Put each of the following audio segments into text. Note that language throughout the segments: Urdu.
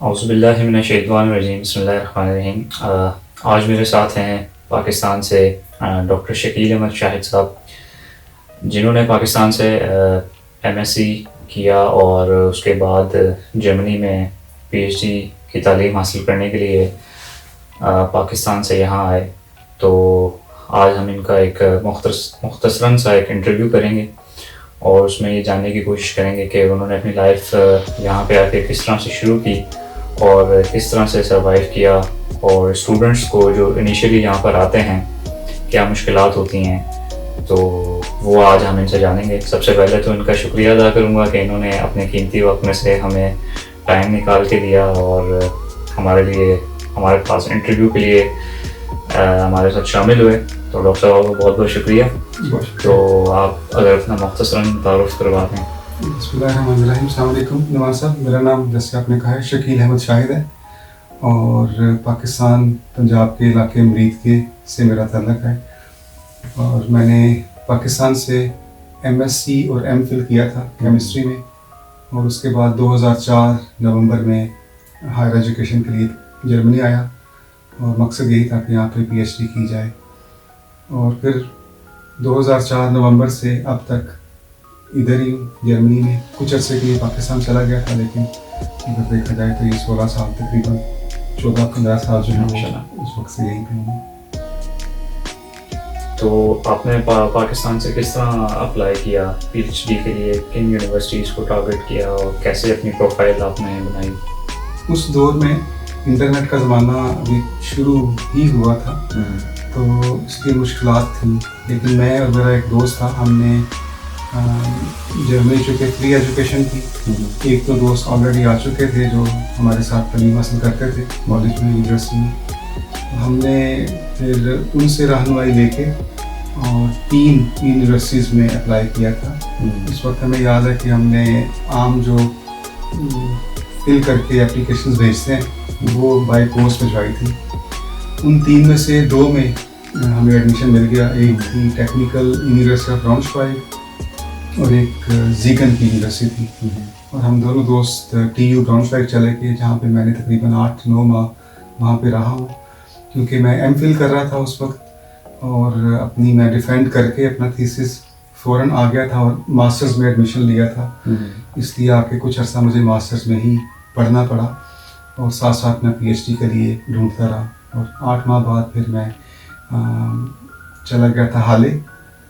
اعوذ باللہ من الشیطان الرجیم، بسم اللہ الرحمن الرحیم۔ آج میرے ساتھ ہیں پاکستان سے ڈاکٹر شکیل احمد شاہد صاحب، جنہوں نے پاکستان سے ایم ایس سی کیا اور اس کے بعد جرمنی میں پی ایچ ڈی کی تعلیم حاصل کرنے کے لیے پاکستان سے یہاں آئے۔ تو آج ہم ان کا ایک مختصراً سا ایک انٹرویو کریں گے اور اس میں یہ جاننے کی کوشش کریں گے کہ انہوں نے اپنی لائف یہاں پہ آ کے کس طرح سے شروع کی اور کس طرح سے سروائیو کیا، اور اسٹوڈنٹس کو جو انیشیلی یہاں پر آتے ہیں کیا مشکلات ہوتی ہیں، تو وہ آج ہم ان سے جانیں گے۔ سب سے پہلے تو ان کا شکریہ ادا کروں گا کہ انہوں نے اپنے قیمتی وقت میں سے ہمیں ٹائم نکال کے دیا اور ہمارے پاس انٹرویو کے لیے ہمارے ساتھ شامل ہوئے۔ تو ڈاکٹر صاحب کو بہت بہت شکریہ۔ تو آپ اگر اپنا مختصراً تعارف کروا دیں۔ بسم اللہ الرحمن الرحیم۔ السلام علیکم نواز صاحب، میرا نام جیسے آپ نے کہا ہے شکیل احمد شاہد ہے، اور پاکستان پنجاب کے علاقے مرید کے سے میرا تعلق ہے، اور میں نے پاکستان سے ایم ایس سی اور ایم فل کیا تھا کیمسٹری میں، اور اس کے بعد 2004 نومبر میں ہائر ایجوکیشن کے لیے جرمنی آیا، اور مقصد یہی تھا کہ یہاں پہ پی ایچ ڈی کی جائے، اور پھر 2004 نومبر سے اب تک ادھر ہی جرمنی میں۔ کچھ عرصے کے لیے پاکستان چلا گیا تھا، لیکن اگر دیکھا جائے تو یہ 16 سال تقریباً 14-15 سال جو ہے اس وقت سے یہیں پہ ہوں۔ تو آپ نے پاکستان سے کس طرح اپلائی کیا پی ایچ ڈی کے لیے؟ کن یونیورسٹیز کو ٹارگیٹ کیا اور کیسے اپنی پروفائل آپ نے بنائی؟ اس دور میں انٹرنیٹ کا زمانہ ابھی شروع ہی ہوا تھا، تو اس کی مشکلات تھیں، لیکن میں اور میرا ایک دوست تھا، ہم نے جرمنی چونکہ فری ایجوکیشن تھی، ایک تو دوست آلریڈی آ چکے تھے جو ہمارے ساتھ تعلیم حاصل کرتے تھے کالج میں، یونیورسٹی میں۔ ہم نے پھر ان سے رہنمائی لے کے اور 3 یونیورسٹیز میں اپلائی کیا تھا۔ اس وقت ہمیں یاد ہے کہ ہم نے عام جو فل کر کے اپلیکیشنز بھیجتے ہیں وہ بائی پوسٹ بھجوائی تھی۔ ان 3 میں سے 2 میں ہمیں ایڈمیشن مل گیا، ایک تھی ٹیکنیکل یونیورسٹی آف براؤنشوائگ اور ایک زیگن کی یونیورسٹی تھی، اور ہم دونوں دوست ٹی یو براؤنشوائگ چلے گئے، جہاں پہ میں نے تقریباً 8-9 ماہ وہاں پہ رہا ہوں، کیونکہ میں ایم فل کر رہا تھا اس وقت، اور میں ڈیفینڈ کر کے اپنا تھیسس فوراً آ گیا تھا اور ماسٹرز میں ایڈمیشن لیا تھا، اس لیے آ کے کچھ عرصہ مجھے ماسٹرز میں ہی پڑھنا پڑا، اور ساتھ ساتھ میں پی ایچ ڈی کے لیے ڈھونڈتا رہا، اور 8 ماہ بعد پھر میں چلا گیا تھا ہالے۔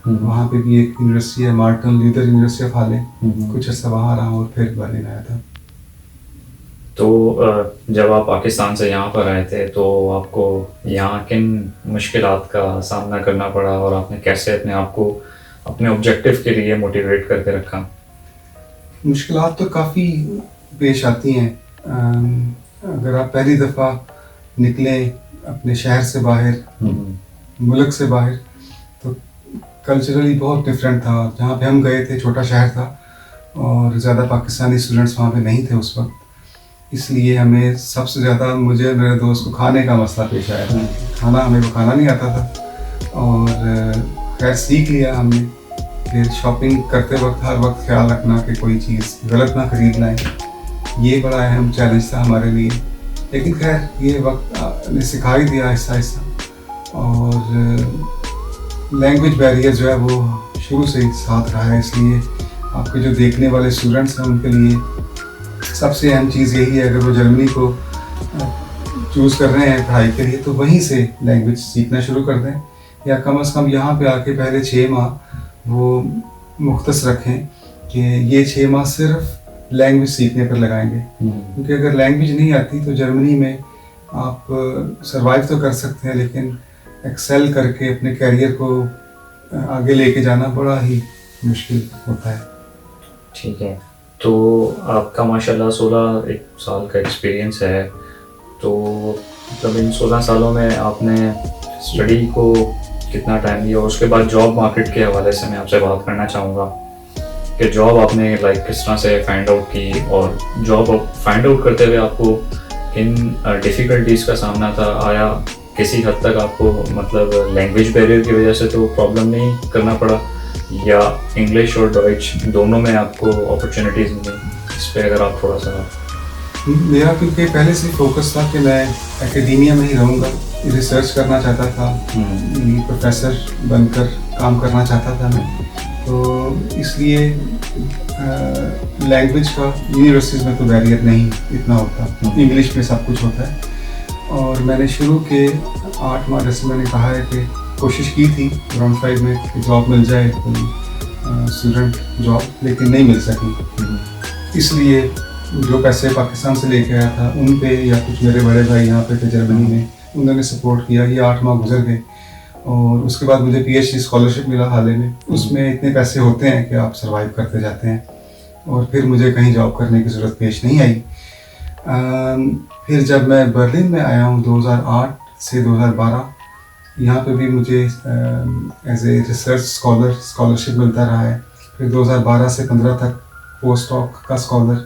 وہاں پہ بھی ایک یونیورسٹی ہے مارٹن لیدر یونیورسٹی آف ہالے، کچھ عرصہ وہاں رہا اور پھر برلن آیا تھا۔ تو جب آپ پاکستان سے یہاں پر آئے تھے تو آپ کو یہاں کن مشکلات کا سامنا کرنا پڑا، اور آپ نے کیسے اپنے آپ کو اپنے آبجیکٹیو کے لیے موٹیویٹ کر کے رکھا؟ مشکلات تو کافی پیش آتی ہیں۔ اگر آپ پہلی دفعہ نکلیں اپنے شہر سے باہر، ملک سے باہر، تو کلچرلی بہت ڈفرینٹ تھا۔ جہاں پہ ہم گئے تھے چھوٹا شہر تھا، اور زیادہ پاکستانی اسٹوڈنٹس وہاں پہ نہیں تھے اس وقت، اس لیے ہمیں سب سے زیادہ مجھے اور میرے دوست کو کھانے کا مسئلہ پیش آیا تھا۔ کھانا ہمیں پکانا نہیں آتا تھا، اور خیر سیکھ لیا ہم نے۔ پھر شاپنگ کرتے وقت ہر وقت خیال رکھنا کہ کوئی چیز غلط نہ خرید لائیں، یہ بڑا اہم چیلنج تھا ہمارے لیے، لیکن خیر یہ وقت نے سکھا ہی دیا آہستہ آہستہ۔ اور لینگویج بیریئر جو ہے وہ شروع سے ہی ساتھ رہا ہے، اس لیے آپ کے جو دیکھنے والے اسٹوڈنٹس ہیں ان کے لیے سب سے اہم چیز یہی ہے، اگر وہ جرمنی کو چوز کر رہے ہیں پڑھائی کے لیے تو وہیں سے لینگویج سیکھنا شروع کر دیں، یا کم از کم یہاں پہ آ کے پہلے 6 ماہ وہ مختص رکھیں کہ یہ 6 ماہ صرف لینگویج سیکھنے پر لگائیں گے، کیونکہ اگر لینگویج نہیں آتی تو جرمنی میں آپ سروائیو تو کر سکتے ہیں، لیکن ایکسیل کر کے اپنے کیریئر کو آگے لے کے جانا بڑا ہی مشکل ہوتا ہے۔ ٹھیک ہے، تو آپ کا ماشاءاللہ 16 سال کا ایکسپیرینس ہے، تو مطلب ان 16 سالوں میں آپ نے اسٹڈی کو کتنا ٹائم دیا، اور اس کے بعد جاب مارکیٹ کے حوالے سے میں آپ سے بات کرنا چاہوں گا کہ جاب آپ نے کس طرح سے فائنڈ آؤٹ کی، اور جاب فائنڈ آؤٹ کرتے ہوئے آپ کو کن ڈیفیکلٹیز کا سامنا تھا؟ آیا کسی حد تک آپ کو مطلب لینگویج بیریئر کی وجہ سے تو پرابلم نہیں کرنا پڑا، یا انگلش اور ڈوئچ دونوں میں آپ کو اپرچونیٹیز ملی؟ اس پہ اگر آپ تھوڑا سا میرا کیونکہ پہلے سے فوکس تھا کہ میں اکیڈیمیا میں ہی رہوں گا, ریسرچ کرنا چاہتا تھا, پروفیسر بن کر کام کرنا چاہتا تھا میں, تو اس لیے لینگویج کا یونیورسٹیز میں تو بیریئر نہیں اتنا ہوتا, انگلش میں سب کچھ ہوتا ہے. اور میں نے شروع کے 8 ماہ جیسے میں نے کہا ہے کہ کوشش کی تھی گراؤنڈ 5 میں کہ جاب مل جائے, کوئی اسٹوڈنٹ جاب, لیکن نہیں مل سکی. اس لیے جو پیسے پاکستان سے لے کے آیا تھا ان پہ, یا کچھ میرے بڑے بھائی یہاں پہ تھے جرمنی میں, انہوں نے سپورٹ کیا. یہ 8 ماہ گزر گئے اور اس کے بعد مجھے PhD اسکالرشپ ملا حال ہی میں. اس میں اتنے پیسے ہوتے ہیں کہ آپ سروائیو کرتے جاتے ہیں, اور پھر مجھے کہیں جاب کرنے کی ضرورت پیش نہیں آئی. پھر جب میں برلن میں آیا ہوں 2008 سے 2012, یہاں پہ بھی مجھے ایز اے ریسرچ اسکالرشپ ملتا رہا ہے. پھر 2012 سے 15 تک پوسٹ ڈاک کا اسکالر,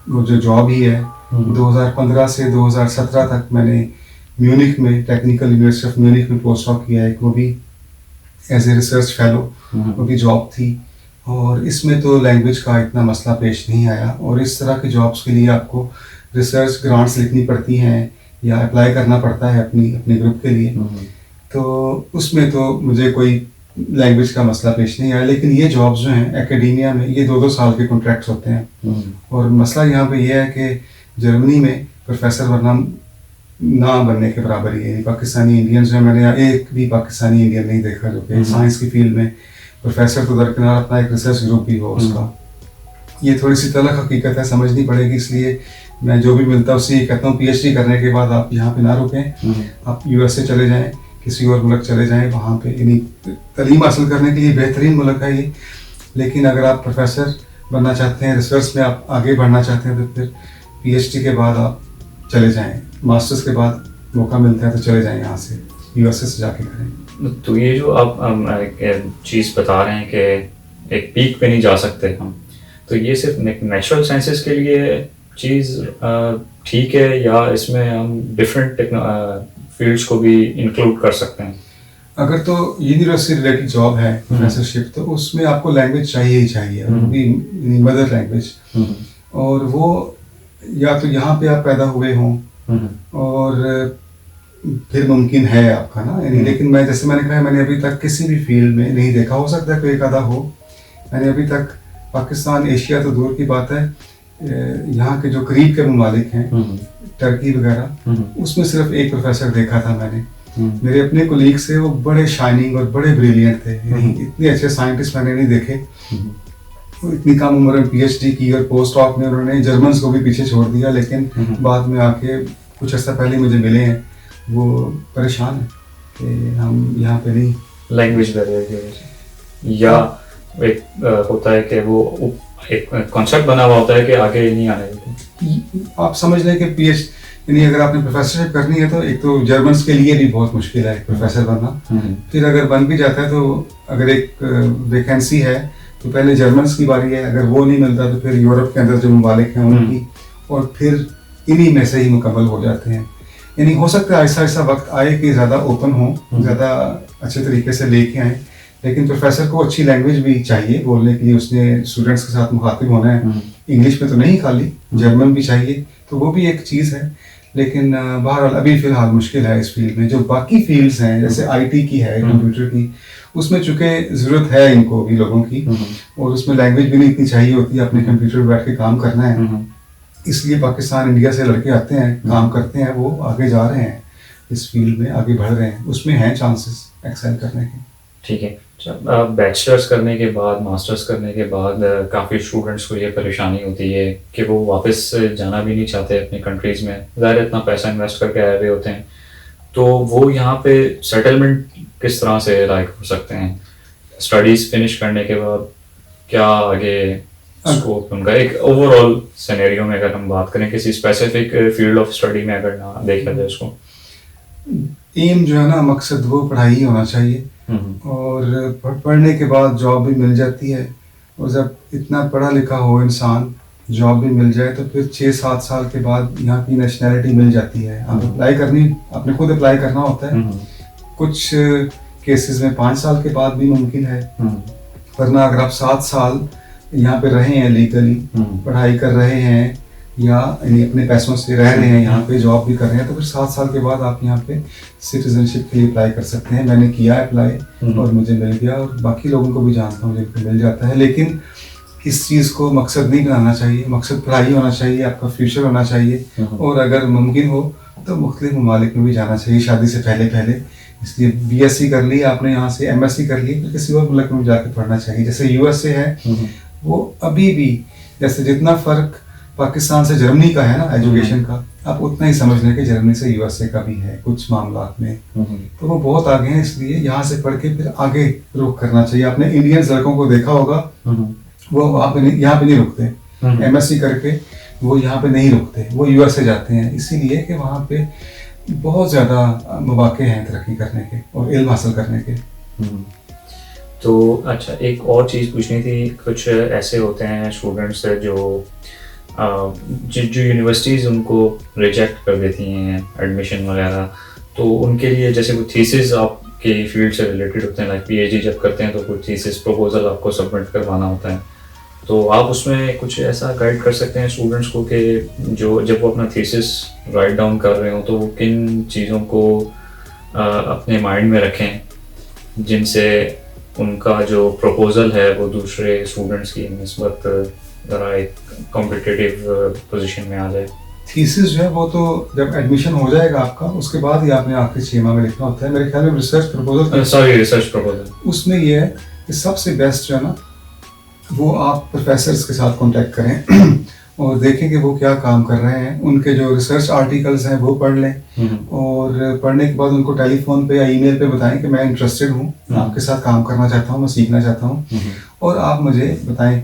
وہ جو جاب ہی ہے. 2015 سے 2017 تک میں نے میونک میں, ٹیکنیکل یونیورسٹی آف میونک میں پوسٹ ڈاک کیا ہے, وہ بھی ایز اے ریسرچ فیلو, وہ بھی جاب تھی. اور اس میں تو لینگویج کا اتنا مسئلہ پیش نہیں آیا. اور اس طرح کے جابس کے لیے آپ کو ریسرچ گرانٹس لکھنی پڑتی ہیں یا اپلائی کرنا پڑتا ہے اپنے گروپ کے لیے, تو اس میں تو مجھے کوئی لینگویج کا مسئلہ پیش نہیں آیا. لیکن یہ جابس جو ہیں اکیڈیمیا میں, یہ 2 سال کے کانٹریکٹس ہوتے ہیں. اور مسئلہ یہاں پہ یہ ہے کہ جرمنی میں پروفیسر بننا نہ بننے کے برابر ہی ہے. پاکستانی انڈینز میں نے ایک بھی پاکستانی انڈین نہیں دیکھا جو کہ سائنس کی فیلڈ میں پروفیسر تو درکنار اپنا ایک ریسرچ گروپ بھی ہو اس کا. یہ تھوڑی سی تلخ حقیقت ہے, سمجھنی پڑے گی. اس لیے میں جو بھی ملتا ہوں اس سے یہ کہتا ہوں PhD کرنے کے بعد آپ یہاں پہ نہ رکیں, آپ USA چلے جائیں, کسی اور ملک چلے جائیں, وہاں پہ یعنی تعلیم حاصل کرنے کے لیے بہترین ملک ہے یہ. لیکن اگر آپ پروفیسر بننا چاہتے ہیں, ریسرچ میں آپ آگے بڑھنا چاہتے ہیں, تو پھر PhD کے بعد آپ چلے جائیں. ماسٹرز کے بعد موقع ملتا ہے تو چلے جائیں یہاں سے, USA سے جا کے کریں. تو یہ جو آپ چیز بتا رہے ہیں کہ ایک پیک پہ نہیں جا سکتے ہم, تو یہ صرف نیچرل سائنسز کے لیے چیز ٹھیک ہے, یا اس میں ہم ڈفرینٹ فیلڈس کو بھی انکلوڈ کر سکتے ہیں؟ اگر تو یونیورسٹی ریلیٹڈ جاب ہے پروفیسرشپ, تو اس میں آپ کو لینگویج چاہیے ہی چاہیے, مدر لینگویج. اور وہ یا تو یہاں پہ آپ پیدا ہوئے ہوں اور پھر ممکن ہے آپ کا نا, یعنی. لیکن میں جیسے میں نے کہا, میں نے ابھی تک کسی بھی فیلڈ میں نہیں دیکھا, ہو سکتا ہے کوئی ایک آدھا ہو. میں نے ابھی تک پاکستان, ایشیا تو دور کی بات ہے, یہاں کے جو قریب کے ممالک ہیں ٹرکی وغیرہ, اس میں صرف ایک پروفیسر دیکھا تھا میں نے. میرے اپنے کولیگ سے وہ بڑے شائننگ اور بڑے بریلینٹ تھے, اتنے اچھے سائنٹسٹ میں نے نہیں دیکھے. اتنی کم عمر میں PhD کی اور پوسٹ ڈاک میں انہوں نے جرمنس کو بھی پیچھے چھوڑ دیا. لیکن بعد میں آ کے کچھ عرصہ پہلے مجھے ملے ہیں, وہ پریشان ہیں کہ ہم یہاں پہ نہیں. لینگویج بیریئر کی وجہ سے, یا ایک ہوتا ہے کہ وہ ایک کانسیپٹ بنا ہوا ہوتا ہے کہ آگے نہیں آنے دیتے. آپ سمجھ لیں کہ یعنی اگر آپ نے پروفیسرشپ کرنی ہے تو ایک تو جرمنس کے لیے بھی بہت مشکل ہے پروفیسر بننا. پھر اگر بن بھی جاتا ہے تو اگر ایک ویکینسی ہے تو پہلے جرمنس کی باری ہے, اگر وہ نہیں ملتا تو پھر یورپ کے اندر جو ممالک ہیں ان کی, اور پھر انہی میں سے ہی مکمل ہو جاتے ہیں. یعنی ہو سکتا ہے آہستہ آہستہ وقت آئے کہ زیادہ اوپن ہوں, زیادہ اچھے طریقے سے لے کے آئیں. لیکن پروفیسر کو اچھی لینگویج بھی چاہیے بولنے کے لیے, اس نے اسٹوڈنٹس کے ساتھ مخاطب ہونا ہے. انگلش میں تو نہیں خالی, جرمن بھی چاہیے, تو وہ بھی ایک چیز ہے. لیکن بہرحال ابھی فی الحال مشکل ہے اس فیلڈ میں. جو باقی فیلڈس ہیں جیسے IT کی ہے, کمپیوٹر کی, اس میں چونکہ ضرورت ہے ان کو بھی لوگوں کی, اور اس میں لینگویج بھی نہیں اتنی چاہیے ہوتی ہے, اپنے کمپیوٹر پہ بیٹھ کے کام کرنا ہے. اس لیے پاکستان, انڈیا سے لڑکے آتے ہیں, کام کرتے ہیں, وہ آگے جا رہے ہیں اس فیلڈ میں, آگے بڑھ رہے ہیں, اس میں ہیں چانسز ایکسل کرنے کے. ٹھیک ہے. بیچلرس کرنے کے بعد, ماسٹرس کرنے کے بعد کافی اسٹوڈنٹس کو یہ پریشانی ہوتی ہے کہ وہ واپس جانا بھی نہیں چاہتے اپنی کنٹریز میں. ظاہر اتنا پیسہ انویسٹ کر کے آئے ہوئے ہوتے ہیں, تو وہ یہاں پہ سیٹلمنٹ کس طرح سے لائق ہو سکتے ہیں؟ اسٹڈیز فنش کرنے کے بعد کیا آگے اسکوپ ان کا, ایک اوور آل سینیریو میں اگر ہم بات کریں, کسی اسپیسیفک فیلڈ آف اسٹڈی میں اگر نہ دیکھا جائے اس کو؟ ایم جو ہے نا, مقصد وہ پڑھائی ہی ہونا چاہیے, اور پڑھنے کے بعد جاب بھی مل جاتی ہے. اور جب اتنا پڑھا لکھا ہو انسان, جاب بھی مل جائے, تو پھر 6-7 سال کے بعد یہاں کی نیشنلٹی مل جاتی ہے. آپ اپلائی کرنی, آپ نے خود اپلائی کرنا ہوتا ہے. کچھ کیسز میں 5 سال کے بعد بھی ممکن ہے, ورنہ اگر آپ 7 سال یہاں پہ رہے ہیں لیگلی, پڑھائی کر رہے ہیں, یا یعنی اپنے پیسوں سے رہ رہے ہیں یہاں پہ, جاب بھی کر رہے ہیں, تو پھر 7 سال کے بعد آپ یہاں پہ سٹیزن شپ کے لیے اپلائی کر سکتے ہیں. میں نے کیا اپلائی اور مجھے مل گیا, اور باقی لوگوں کو بھی جانتا ہوں جن کو مل جاتا ہے. لیکن اس چیز کو مقصد نہیں بنانا چاہیے, مقصد پڑھائی ہونا چاہیے, آپ کا فیوچر ہونا چاہیے, اور اگر ممکن ہو تو مختلف ممالک میں بھی جانا چاہیے شادی سے پہلے. اس لیے بی ایس سی کر لی آپ نے یہاں سے, ایم ایس سی کر لی, پھر کسی اور ملک میں جا کے پڑھنا چاہیے. جیسے یو ایس اے ہے, وہ ابھی بھی جیسے جتنا فرق پاکستان سے جرمنی کا ہے نا ایجوکیشن کا, آپ اتنا ہی سمجھ لیں کہ جرمنی سے یو ایس اے کا بھی ہے کچھ معاملات میں. تو وہ بہت آگے ہیں, اس لیے یہاں سے پڑھ کے پھر آگے رخ کرنا چاہیے. آپ نے انڈین لڑکوں کو دیکھا ہوگا, وہ یہاں پہ نہیں رکتے, ایم ایس سی کر کے وہ یہاں پہ نہیں رکتے, وہ یو ایس اے جاتے ہیں, اسی لیے کہ وہاں پہ بہت زیادہ مواقع ہیں ترقی کرنے کے اور علم حاصل کرنے کے. تو اچھا, ایک اور چیز پوچھنی تھی. کچھ ایسے ہوتے ہیں اسٹوڈنٹس جو یونیورسٹیز ان کو ریجیکٹ کر دیتی ہیں ایڈمیشن وغیرہ, تو ان کے لیے جیسے کوئی تھیسز آپ کے فیلڈ سے ریلیٹڈ ہوتے ہیں, لائک پی ایچ ڈی جب کرتے ہیں تو کوئی تھیسز پروپوزل آپ کو سبمٹ کروانا ہوتا ہے, تو آپ اس میں کچھ ایسا گائیڈ کر سکتے ہیں اسٹوڈنٹس کو کہ جو جب وہ اپنا تھیسس رائٹ ڈاؤن کر رہے ہوں تو وہ کن چیزوں کو اپنے مائنڈ میں رکھیں جن سے ان کا جو پروپوزل ہے وہ دوسرے اسٹوڈنٹس کی نسبت ذرا ایک کمپٹیٹیو پوزیشن میں آ جائے. تھیسس جو ہے وہ تو جب ایڈمیشن ہو جائے گا آپ کا, اس کے بعد ہی آپ نے آخری 6 ماہ میں لکھنا ہوتا ہے. میرے خیال میں ریسرچ پروپوزل اس میں یہ ہے کہ سب سے بیسٹ جو ہے نا, وہ آپ پروفیسرس کے ساتھ کانٹیکٹ کریں اور دیکھیں کہ وہ کیا کام کر رہے ہیں. ان کے جو ریسرچ آرٹیکلس ہیں وہ پڑھ لیں, اور پڑھنے کے بعد ان کو ٹیلی فون پہ یا ای میل پہ بتائیں کہ میں انٹرسٹڈ ہوں, آپ کے ساتھ کام کرنا چاہتا ہوں, میں سیکھنا چاہتا ہوں, اور آپ مجھے بتائیں,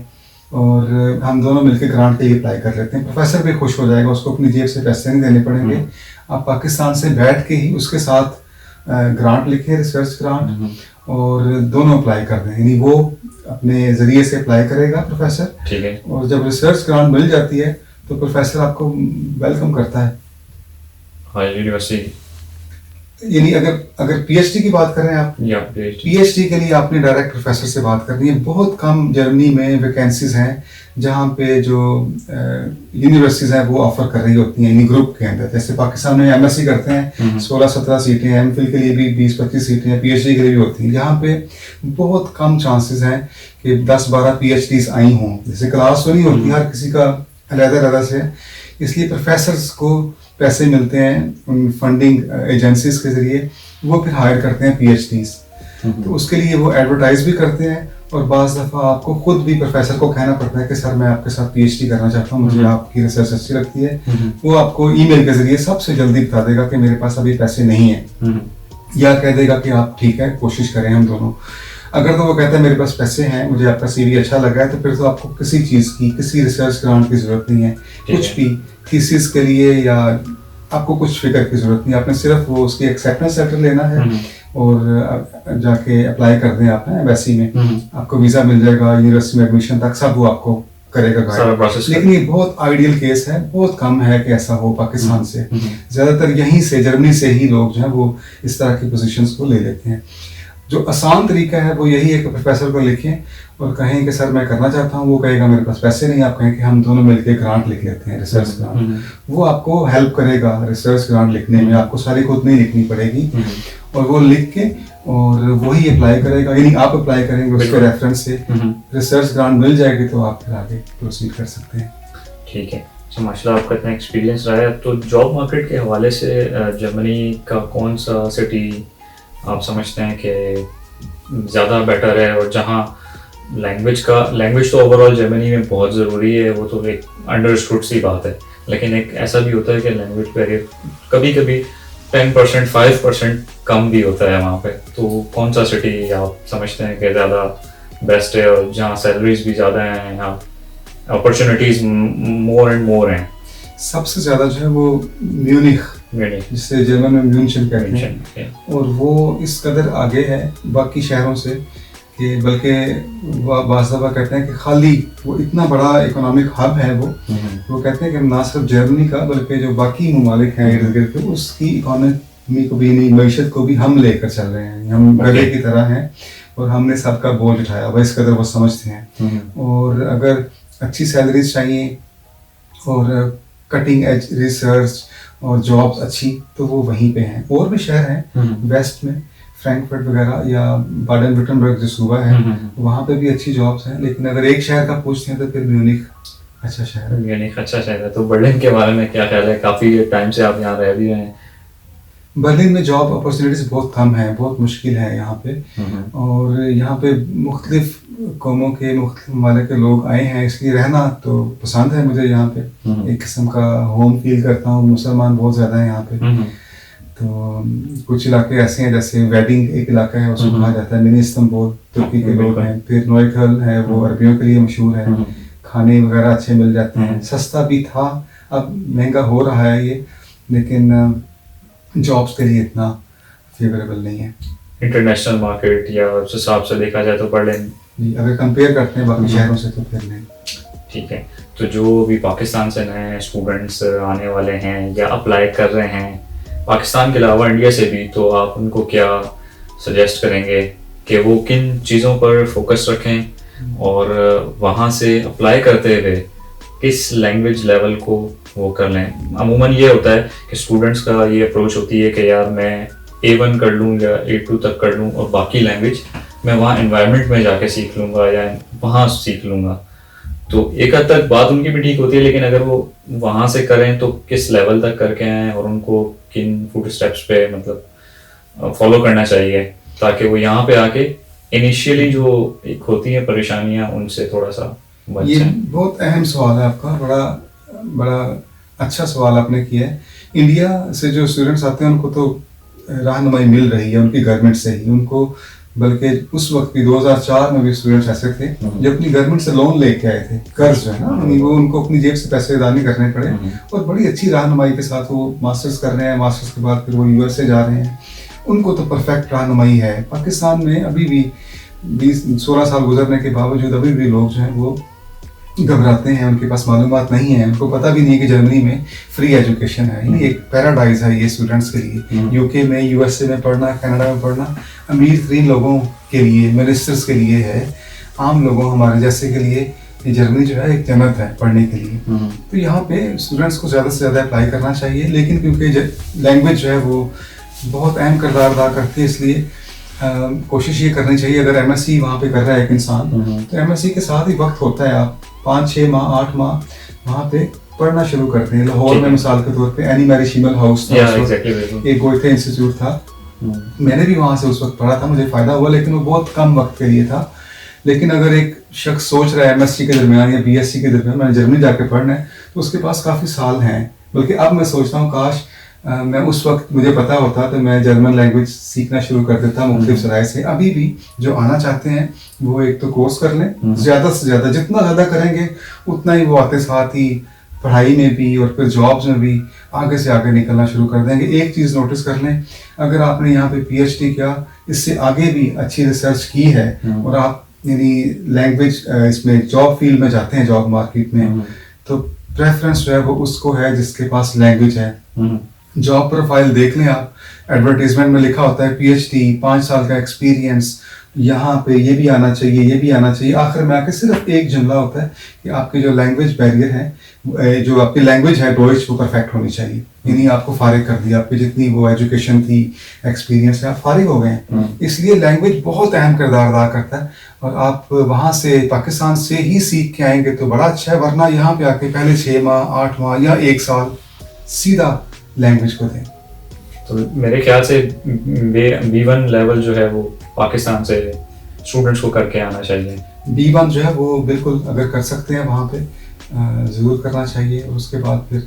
اور ہم دونوں مل کے گرانٹ کے لیے اپلائی کر لیتے ہیں. پروفیسر بھی خوش ہو جائے گا, اس کو اپنی جیب سے پیسے نہیں دینے پڑیں گے. آپ پاکستان سے بیٹھ کے ہی اس کے ساتھ گرانٹ لکھیں, ریسرچ گرانٹ, اور دونوں اپلائی کر دیں. یعنی وہ اپنے ذریعے سے اپلائی کرے گا پروفیسر, ٹھیک ہے, اور جب ریسرچ گرانٹ مل جاتی ہے تو پروفیسر آپ کو ویلکم کرتا ہے. یونیورسٹی یعنی اگر پی ایچ ڈی کی بات کریں آپ, پی ایچ ڈی کے لیے آپ نے ڈائریکٹ پروفیسر سے بات کرنی ہے. بہت کم جرمنی میں ویکینسیز ہیں جہاں پہ جو یونیورسٹیز ہیں وہ آفر کر رہی ہوتی ہیں یعنی گروپ کے اندر. جیسے پاکستان میں ایم ایس سی کرتے ہیں 16-17 سیٹیں ہیں, ایم فل کے لیے بھی 20-25 سیٹیں ہیں, پی ایچ ڈی کے لیے بھی ہوتی ہیں. یہاں پہ بہت کم چانسز ہیں کہ 10-12 پی ایچ ڈیز آئی ہوں. جیسے کلاس تو نہیں ہوتی, ہر کسی کا علیحدہ سے, اس لیے پروفیسرز کو پیسے ملتے ہیں ان فنڈنگ ایجنسیز کے ذریعے, وہ پھر ہائر کرتے ہیں پی ایچ ڈیز. تو اس کے لیے وہ ایڈورٹائز بھی کرتے ہیں, اور بعض دفعہ آپ کو خود بھی پروفیسر کو کہنا پڑتا ہے کہ سر میں آپ کے ساتھ پی ایچ ڈی کرنا چاہتا ہوں, مجھے آپ کی ریسرچ اچھی لگتی ہے. وہ آپ کو ای میل کے ذریعے سب سے جلدی بتا دے گا کہ میرے پاس ابھی پیسے نہیں ہیں, یا کہہ دے گا کہ آپ ٹھیک ہے کوشش کریں ہم دونوں. اگر تو وہ کہتا ہے میرے پاس پیسے ہیں, مجھے آپ کا سی وی اچھا لگا ہے, تو پھر تو آپ کو کسی چیز کی, کسی ریسرچ گرانٹ کی ضرورت نہیں ہے. کچھ بھی تھیسس کے لیے یا آپ کو کچھ فکر کی ضرورت نہیں. آپ نے صرف وہ اس کی ایکسیپٹنس لیٹر لینا ہے اور جا کے اپلائی کر دیں آپ نے ایمبیسی میں, آپ کو ویزا مل جائے گا, یونیورسٹی میں ایڈمیشن تک سب وہ آپ کو کرے گا. لیکن یہ بہت آئیڈیل کیس ہے, بہت کم ہے کہ ایسا ہو پاکستان سے. زیادہ تر یہیں سے, جرمنی سے ہی لوگ جو ہیں وہ اس طرح کی پوزیشنس کو لے لیتے ہیں. جو آسان طریقہ ہے وہ یہی ہے کہ پروفیسر کو لکھیں اور کہیں کہ سر میں کرنا چاہتا ہوں. وہ کہے گا میرے پاس پیسے نہیں, آپ کہیں کہ ہم دونوں مل کے گرانٹ لکھ لیتے ہیں, ریسرچ گرانٹ. وہ آپ کو ہیلپ کرے گا ریسرچ گرانٹ لکھنے میں, آپ کو ساری خود نہیں لکھنی پڑے گی, اور وہ لکھ کے اور وہی اپلائی کرے گا. یعنی آپ اپلائی کریں گے اس کے ریفرنس سے, ریسرچ گرانٹ مل جائے گی تو آپ پھر آگے پروسیڈ کر سکتے ہیں. ٹھیک ہے, ماشاء اللہ آپ کا اتنا ایکسپیرینس رہا ہے. تو جاب مارکیٹ کے حوالے سے جرمنی کا کون سا سٹی آپ سمجھتے ہیں کہ زیادہ بیٹر ہے, اور جہاں لینگویج تو اوور آل جرمنی میں بہت ضروری ہے, وہ تو ایک انڈرسٹوڈ سی بات ہے, لیکن ایک ایسا بھی ہوتا ہے کہ لینگویج بیریئر کبھی کبھی 10% 5% کم بھی ہوتا ہے وہاں پہ. تو کون سا سٹی آپ سمجھتے ہیں کہ زیادہ بیسٹ ہے, اور جہاں سیلریز بھی زیادہ ہیں, یہاں اپرچونیٹیز مور اینڈ مور ہیں؟ سب سے زیادہ جو ہے وہ میونخ, جسے جرمن میں میونشن کہتے ہیں, اور وہ اس قدر آگے ہے باقی شہروں سے کہ بلکہ بعض دفعہ کہتے ہیں کہ خالی وہ اتنا بڑا اکنامک ہب ہے وہ کہتے ہیں کہ نہ صرف جرمنی کا بلکہ جو باقی ممالک ہیں ارد گرد کے, اس کی اکانومی کو بھی, یعنی معیشت کو بھی ہم لے کر چل رہے ہیں. ہم گدھے کی طرح ہیں اور ہم نے سب کا بوجھ اٹھایا, وہ اس قدر وہ سمجھتے ہیں. اور اگر اچھی سیلریز چاہیے اور کٹنگ ایج ریسرچ اور جابس اچھی تو وہ وہیں پہ ہیں. اور بھی شہر ہیں ویسٹ میں، فرینکفرٹ وغیرہ یا باڈن وٹنبرگ جو صوبہ ہے وہاں پہ بھی اچھی جابس ہیں. لیکن اگر ایک شہر کا پوچھتے ہیں تو پھر میونخ اچھا شہر ہے. میونخ اچھا شہر ہے. تو برلن کے بارے میں کیا خیال ہے؟ کافی ٹائم سے آپ یہاں رہ بھی رہے ہیں. برلن میں جاب اپرچونیٹیز بہت کم ہیں، بہت مشکل ہے یہاں پہ. اور یہاں پہ مختلف قوموں کے مختلف ممالک کے لوگ آئے ہیں، اس لیے رہنا تو پسند ہے مجھے یہاں پہ. ایک قسم کا ہوم فیل کرتا ہوں. مسلمان بہت زیادہ ہیں یہاں پہ. تو کچھ علاقے ایسے ہیں جیسے ویڈنگ ایک علاقہ ہے، اس کو کہا جاتا ہے منی استنبول، ترکی کے لوگ ہیں. پھر نوئیکھل ہے، وہ عربیوں کے لیے مشہور ہے. کھانے وغیرہ اچھے مل جاتے ہیں. سستا بھی تھا، اب مہنگا ہو رہا ہے یہ، لیکن جابس کے لیے اتنا فیوریبل نہیں ہے. انٹرنیشنل مارکیٹ یا اس حساب سے دیکھا جائے تو برلن جی اگر کمپیئر کرتے ہیں باقی شہروں سے تو پھر نہیں. ٹھیک ہے. تو جو بھی پاکستان سے نئے اسٹوڈنٹس آنے والے ہیں یا اپلائی کر رہے ہیں پاکستان کے علاوہ انڈیا سے بھی، تو آپ ان کو کیا سجیسٹ کریں گے کہ وہ کن چیزوں پر فوکس رکھیں اور وہاں سے اپلائی کرتے ہوئے کس لینگویج لیول کو وہ کر لیں؟ عموماً یہ ہوتا ہے کہ اسٹوڈنٹس کا یہ اپروچ ہوتی ہے کہ یار میں A1 کر لوں یا A2 تک کر لوں اور باقی لینگویج میں وہاں انوائرمنٹ میں جا کے سیکھ لوں گا یا وہاں سیکھ لوں گا. تو ایک حد تک بات ان کی بھی ٹھیک ہوتی ہے، لیکن اگر وہ وہاں سے کریں تو کس لیول تک کر کے آئیں اور ان کو کن فوٹ اسٹیپس پہ مطلب فالو کرنا چاہیے تاکہ وہ یہاں پہ آ کے انیشیلی جو ایک ہوتی ہیں پریشانیاں ان سے تھوڑا سا بچ یہ جائیں. بہت اہم سوال ہے آپ کا، بڑا اچھا سوال آپ نے کیا ہے. انڈیا سے جو اسٹوڈنٹس آتے ہیں ان کو تو رہنمائی مل رہی ہے ان کی گورنمنٹ سے ہی. ان کو بلکہ اس وقت بھی 2004 میں بھی اسٹوڈنٹس ایسے تھے جو اپنی گورنمنٹ سے لون لے کے آئے تھے، قرض جو ہے نا، وہ ان کو اپنی جیب سے پیسے ادا نہیں کرنے پڑے اور بڑی اچھی رہنمائی کے ساتھ وہ ماسٹرز کر رہے ہیں. ماسٹرز کے بعد پھر وہ USA جا رہے ہیں. ان کو تو پرفیکٹ رہنمائی ہے. پاکستان میں ابھی بھی 16 سال گزرنے کے باوجود ابھی بھی لوگ جو ہیں وہ گھبراتے ہیں، ان کے پاس معلومات نہیں ہیں، ان کو پتہ بھی نہیں کہ جرمنی میں فری ایجوکیشن ہے. یہ ایک پیراڈائز ہے یہ اسٹوڈنٹس کے لیے. UK میں، USA میں پڑھنا، کینیڈا میں پڑھنا امیر ترین لوگوں کے لیے، منسٹرز کے لیے ہے. عام لوگوں ہمارے جیسے کے لیے یہ جرمنی جو ہے ایک جنت ہے پڑھنے کے لیے. تو یہاں پہ اسٹوڈنٹس کو زیادہ سے زیادہ اپلائی کرنا چاہیے. لیکن کیونکہ لینگویج جو ہے وہ بہت اہم کردار ادا کرتی ہے، اس لیے کوشش یہ کرنی چاہیے. اگر MSc وہاں پہ کر رہا ہے ایک انسان تو MSc کے ساتھ ہی وقت ہوتا ہے، آپ 5-6 ماہ 8 ماہ وہاں پہ پڑھنا شروع کرتے ہیں. لاہور میں مثال کے طور پہ اینی میری شیمل ہاؤس تھا، ایک گوئتھے انسٹیٹیوٹ تھا. میں نے بھی وہاں سے اس وقت پڑھا تھا، مجھے فائدہ ہوا، لیکن وہ بہت کم وقت کے لیے تھا. لیکن اگر ایک شخص سوچ رہا ہے MSc کے درمیان یا BSc کے درمیان میں نے جرمنی جا کے پڑھنا ہے تو اس کے پاس کافی سال ہیں. بلکہ اب میں سوچتا ہوں کاش میں اس وقت مجھے پتا ہوتا تو میں جرمن لینگویج سیکھنا شروع کر دیتا مختلف ذرائع سے. ابھی بھی جو آنا چاہتے ہیں وہ ایک تو کورس کر لیں، زیادہ سے زیادہ جتنا زیادہ کریں گے اتنا ہی وہ آتے ساتھ ہی پڑھائی میں بھی اور پھر جابس میں بھی آگے سے آگے نکلنا شروع کر دیں گے. ایک چیز نوٹس کر لیں، اگر آپ نے یہاں پہ PhD کیا، اس سے آگے بھی اچھی ریسرچ کی ہے اور آپ یعنی لینگویج اس میں جاب فیلڈ میں جاتے ہیں، جاب مارکیٹ میں، تو پریفرنس جو ہے وہ اس کو ہے جس کے پاس لینگویج ہے. جاب پروفائل دیکھ لیں آپ، ایڈورٹیزمنٹ میں لکھا ہوتا ہے PhD 5 سال کا ایکسپیرینس، یہاں پہ یہ بھی آنا چاہیے، یہ بھی آنا چاہیے. آخر میں آ کے صرف ایک جملہ ہوتا ہے کہ آپ کی جو لینگویج بیریئر ہے، جو آپ کی لینگویج ہے ڈوئچ، وہ پرفیکٹ ہونی چاہیے. یعنی آپ کو فارغ کر دیا، آپ کی جتنی وہ ایجوکیشن تھی، ایکسپیرینس ہے، آپ فارغ ہو گئے ہیں. اس لیے لینگویج بہت اہم کردار ادا کرتا ہے اور آپ وہاں سے پاکستان سے ہی سیکھ کے آئیں گے تو بڑا اچھا ہے. ورنہ یہاں پہ آ کے پہلے 6 ماہ 8 ماہ یا 1 سال سیدھا لینگویج کو دیں. تو میرے خیال سے B1 لیول جو ہے وہ پاکستان سے اسٹوڈنٹس کو کر کے آنا چاہیے. B1 جو ہے وہ بالکل اگر کر سکتے ہیں وہاں پہ ضرور کرنا چاہیے. اور اس کے بعد پھر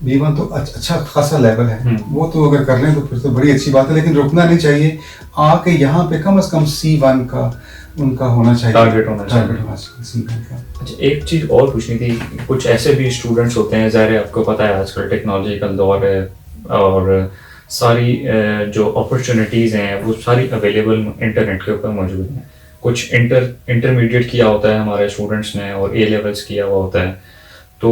B1 تو اچھا خاصا لیول ہے، وہ تو اگر کر لیں تو پھر تو بڑی اچھی بات ہے. لیکن رکنا نہیں چاہیے، آ کے یہاں پہ کم از کم C1 کا ان کا ہونا چاہیے، ٹارگیٹ ہونا چاہیے C1 کا. اچھا ایک چیز اور پوچھنی تھی، کچھ ایسے بھی اسٹوڈنٹس ہوتے ہیں، ظاہر ہے آپ کو پتہ ہے آج کل ٹیکنالوجی کا دور ہے اور ساری جو اپرچونیٹیز ہیں وہ ساری اویلیبل انٹرنیٹ کے اوپر موجود ہیں. کچھ انٹرمیڈیٹ کیا ہوتا ہے ہمارے اسٹوڈنٹس نے اور A لیولس کیا ہوا ہوتا ہے، تو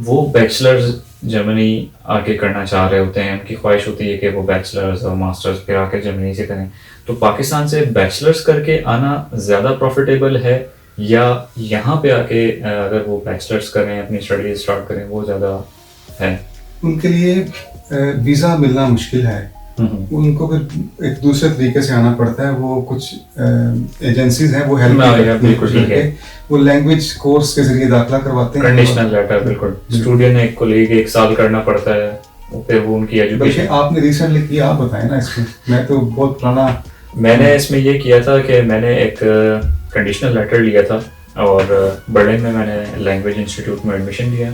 وہ بیچلرز جرمنی آ کے کرنا چاہ رہے ہوتے ہیں. ان کی خواہش ہوتی ہے کہ وہ بیچلرز اور ماسٹرز پھر آ کے جرمنی سے کریں. تو پاکستان سے بیچلرز کر کے آنا زیادہ پروفیٹیبل ہے یا یہاں پہ آ کے اگر وہ بیچلرز کریں، اپنی اسٹڈیز اسٹارٹ کریں، وہ زیادہ ہے. ان کے لیے ویزا ملنا مشکل ہے. ان کو پھر ایک دوسرے طریقے سے آنا پڑتا ہے. وہ کچھ ایجنسیز ہیں وہ ہیلپ وہ لینگویج کورس کے ذریعے داخلہ کرواتے ہیں. کنڈیشنل لیٹر بالکل اسٹوڈنٹ ایک کو لے کے 1 سال کرنا پڑتا ہے, پھر وہ ان کی ایجوکیشن. آپ نے ریسنٹلی کیا, آپ بتائیں نا اس میں تو بہت پرانا. میں نے اس میں یہ کیا تھا کہ میں نے ایک کنڈیشنل لیٹر لیا تھا اور برلن میں نے لینگویج انسٹیٹیوٹ میں ایڈمیشن لیا,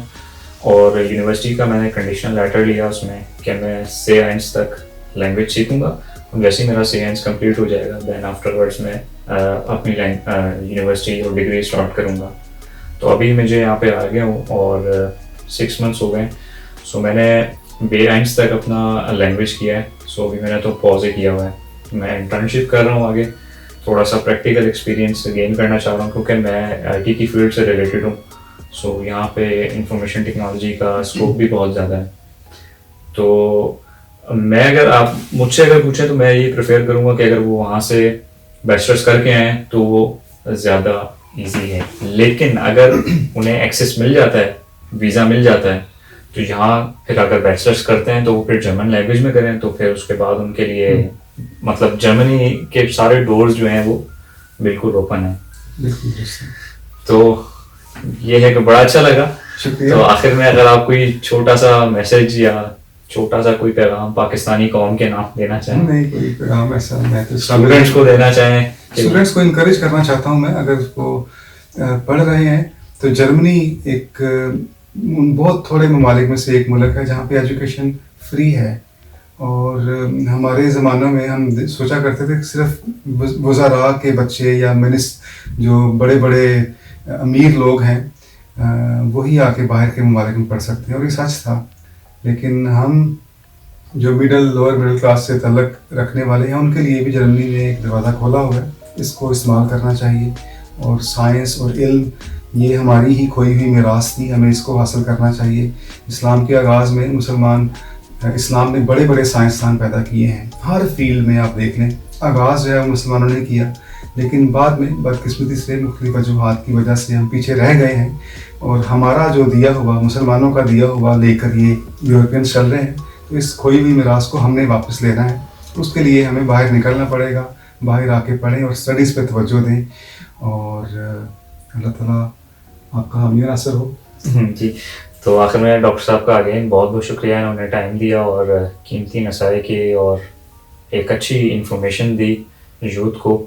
اور یونیورسٹی کا میں نے کنڈیشنل لیٹر لیا اس میں کہ میں C1 تک لینگویج سیکھوں گا. جیسے میرا C1 کمپلیٹ ہو جائے گا دین آفٹر ورڈس میں اپنی یونیورسٹی اور ڈگری اسٹارٹ کروں گا. تو ابھی مجھے یہاں پہ آ گیا ہوں اور 6 منتھس ہو گئے. سو میں نے B1 تک اپنا لینگویج کیا ہے. سو ابھی میں نے تو پاز ہی کیا ہوا ہے. میں انٹرنشپ کر رہا ہوں آگے, تھوڑا سا پریکٹیکل ایکسپیرینس گین کرنا چاہ رہا ہوں کیونکہ میں IT کی فیلڈ سے ریلیٹڈ ہوں. سو یہاں پہ انفارمیشن ٹیکنالوجی کا اسکوپ بھی بہت زیادہ ہے. تو میں آپ مجھ سے اگر پوچھیں تو میں یہ پریفر کروں گا کہ اگر وہ وہاں سے بیچلرس کر کے آئیں تو وہ زیادہ ایزی ہے. لیکن اگر انہیں ایکسیس مل جاتا ہے, ویزا مل جاتا ہے, تو یہاں پھر اگر بیچلرس کرتے ہیں تو وہ پھر جرمن لینگویج میں کریں تو پھر اس کے بعد ان کے لیے مطلب جرمنی کے سارے ڈورز جو ہیں وہ بالکل اوپن ہیں. تو یہ ہے کہ بڑا اچھا لگا. تو آخر میں اگر آپ کوئی چھوٹا سا میسج یا چھوٹا سا کوئی پیغام پاکستانی قوم کے نام دینا چاہیں. نہیں کوئی پیغام ایسا میں تو اسٹوڈنٹس کو دینا چاہیں. اسٹوڈنٹس کو انکریج کرنا چاہتا ہوں میں, اگر وہ پڑھ رہے ہیں تو جرمنی ایک بہت تھوڑے ممالک میں سے ایک ملک ہے جہاں پہ ایجوکیشن فری ہے. اور ہمارے زمانوں میں ہم سوچا کرتے تھے کہ صرف وزراء کے بچے یا جو بڑے بڑے امیر لوگ ہیں وہی آ کے باہر کے ممالک میں پڑھ سکتے ہیں, اور یہ سچ تھا. لیکن ہم جو لوور مڈل کلاس سے تعلق رکھنے والے ہیں ان کے لیے بھی جرمنی نے ایک دروازہ کھولا ہوا ہے. اس کو استعمال کرنا چاہیے. اور سائنس اور علم یہ ہماری ہی کھوئی ہوئی میراث تھی, ہمیں اس کو حاصل کرنا چاہیے. اسلام کے آغاز میں اسلام نے بڑے بڑے سائنسدان پیدا کیے ہیں ہر فیلڈ میں. آپ دیکھ لیں آغاز جو ہے مسلمانوں نے کیا, لیکن بعد میں بدقسمتی سے مختلف وجوہات کی وجہ سے ہم پیچھے رہ گئے ہیں. اور ہمارا جو دیا ہوا, مسلمانوں کا دیا ہوا لے کر یہ یورپینس چل رہے ہیں. تو اس کھوئی ہوئی میراث کو ہم نے واپس لینا ہے. اس کے لیے ہمیں باہر نکلنا پڑے گا, باہر آ کے پڑھیں اور اسٹڈیز پہ توجہ دیں. اور اللہ تعالیٰ آپ کا حامی ناصر ہو. جی, تو آخر میں ڈاکٹر صاحب کا اگین بہت بہت شکریہ, انہوں نے ٹائم دیا اور قیمتی نصائح کی اور ایک اچھی انفارمیشن دی یوتھ کو.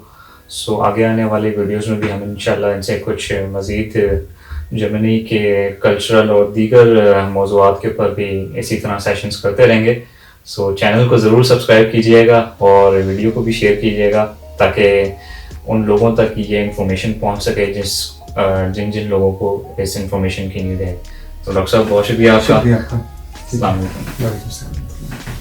سو آگے آنے والے ویڈیوز میں بھی ہم انشاءاللہ ان سے کچھ مزید جرمنی کے کلچرل اور دیگر موضوعات کے اوپر بھی اسی طرح سیشنز کرتے رہیں گے. سو چینل کو ضرور سبسکرائب کیجیے گا اور ویڈیو کو بھی شیئر کیجیے گا تاکہ ان لوگوں تک یہ انفارمیشن پہنچ سکے جن لوگوں کو اس انفارمیشن کی نیڈ ہے. تو ڈاکٹر صاحب بہت شکریہ آپ کا. السلام علیکم.